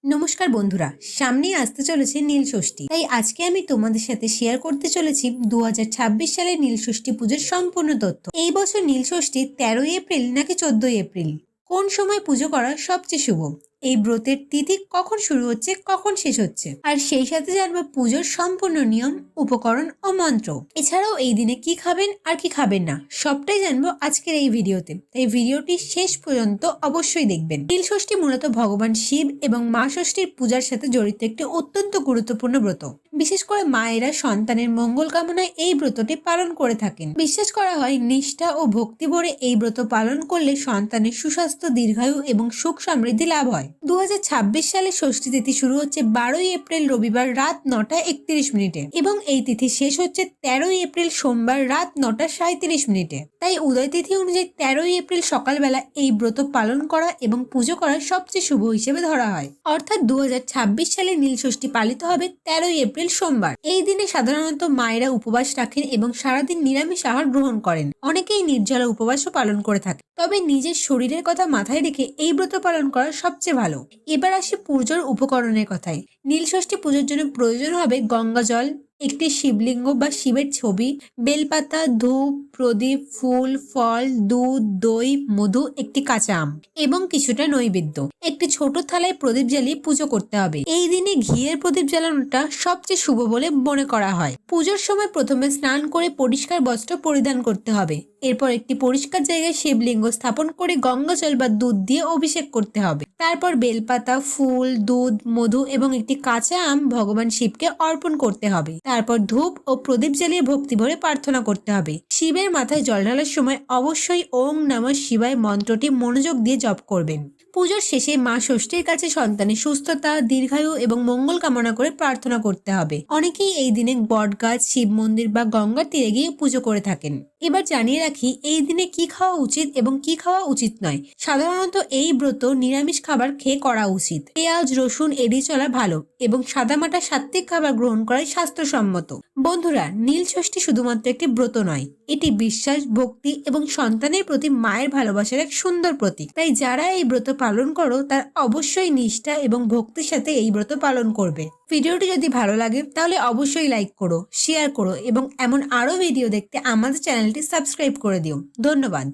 নমস্কার বন্ধুরা, সামনেই আসতে চলেছে নীল ষষ্ঠী। তাই আজকে আমি তোমাদের সাথে শেয়ার করতে চলেছি 2026 সালের নীল ষষ্ঠী পুজোর সম্পূর্ণ তথ্য। এই বছর নীল ষষ্ঠী 13ই এপ্রিল নাকি 14ই এপ্রিল, কোন সময় পুজো করা সবচেয়ে শুভ, এই ব্রতের তিথি কখন শুরু হচ্ছে কখন শেষ হচ্ছে, আর সেই সাথে জানবো পুজোর সম্পূর্ণ নিয়ম, উপকরণ ও মন্ত্র। এছাড়াও এই দিনে কি খাবেন আর কি খাবেন না সবটাই জানবো আজকের এই ভিডিওতে, তাই ভিডিওটি শেষ পর্যন্ত অবশ্যই দেখবেন। নীল ষষ্ঠী মূলত ভগবান শিব এবং মা ষষ্ঠীর পূজার সাথে জড়িত একটি অত্যন্ত গুরুত্বপূর্ণ ব্রত। বিশেষ করে মায়েরা সন্তানের মঙ্গল কামনায় এই ব্রতটি পালন করে থাকেন। বিশ্বাস করা হয় নিষ্ঠা ও ভক্তি ভরে এই ব্রত পালন করলে সন্তানের সুস্বাস্থ্য, দীর্ঘায়ু এবং সুখ সমৃদ্ধি লাভ হয়। 2026 সালে ষষ্ঠী তিথি শুরু হচ্ছে 12ই এপ্রিল রবিবার রাত 9:31 এবং এই তিথি শেষ হচ্ছে 13ই এপ্রিল সোমবার রাত 9:37। তাই উদয় তিথি অনুযায়ী 13ই এপ্রিল সকালবেলা এই ব্রত পালন করা এবং পুজো করা সবচেয়ে শুভ হিসেবে ধরা হয়। অর্থাৎ 2026 সালে নীল ষষ্ঠী পালিত হবে 13ই এপ্রিল সোমবার। এই দিনে সাধারণত মায়েরা উপবাস রাখেন এবং সারাদিন নিরামিষ আহার গ্রহণ করেন। অনেকেই নির্জলা উপবাসও পালন করে থাকে, তবে নিজের শরীরের কথা মাথায় রেখে এই ব্রত পালন করা সবচেয়ে ভালো। এবার আসি পুজোর উপকরণের কথায়। নীল ষষ্ঠী পুজোর জন্য প্রয়োজন হবে গঙ্গা জল, একটি শিবলিঙ্গ বা শিবের ছবি, বেলপাতা, ধূপ, প্রদীপ, ফুল, ফল, দুধ, দই, মধু, একটি কাঁচা আম এবং কিছুটা নৈবেদ্য। একটি ছোট থালায় প্রদীপ জ্বালিয়ে পুজো করতে হবে। এই দিনে ঘিয়ের প্রদীপ জ্বালানোটা সবচেয়ে শুভ বলে মনে করা হয়। পুজোর সময় প্রথমে স্নান করে পরিষ্কার বস্ত্র পরিধান করতে হবে। এরপর একটি পরিষ্কার জায়গায় শিবলিঙ্গ স্থাপন করে গঙ্গা জল বা দুধ দিয়ে অভিষেক করতে হবে। তারপর বেলপাতা, ফুল, দুধ, মধু এবং একটি কাঁচা আম ভগবান শিবকে অর্পণ করতে হবে। তারপর ধূপ ও প্রদীপ জ্বালিয়ে ভক্তি ভরে প্রার্থনা করতে হবে। শিবের মাথায় জল ঢালার সময় অবশ্যই ওং নমঃ শিবায় মন্ত্রটি মনোযোগ দিয়ে জপ করবেন। পুজোর শেষে মা ষষ্ঠীর কাছে সন্তানের সুস্থতা, দীর্ঘায়ু এবং মঙ্গল কামনা করে প্রার্থনা করতে হবে। অনেকেই এই দিনে বটগাছ, শিব মন্দির বা গঙ্গার তীরে গিয়ে পুজো করে থাকেন। এবার জানিয়ে রাখি এই দিনে কি খাওয়া উচিত এবং কি খাওয়া উচিত নয়। সাধারণত এই ব্রত নিরামিষ খাবার খেয়ে করা উচিত। পেঁয়াজ, রসুন এড়িয়ে চলা ভালো এবং সাদামাটা সাত্ত্বিক খাবার গ্রহণ করাই স্বাস্থ্যসম্মত। বন্ধুরা, নীল ষষ্ঠী শুধুমাত্র একটি ব্রত নয়, এটি বিশ্বাস, ভক্তি এবং সন্তানের প্রতি মায়ের ভালোবাসার এক সুন্দর প্রতীক। তাই যারা এই ব্রত পালন করো তার অবশ্যই নিষ্ঠা এবং ভক্তির সাথে এই ব্রত পালন করবে। ভিডিওটি যদি ভালো লাগে তাহলে অবশ্যই লাইক করো, শেয়ার করো এবং এমন আরো ভিডিও দেখতে আমাদের চ্যানেলটি সাবস্ক্রাইব করে দিও। ধন্যবাদ।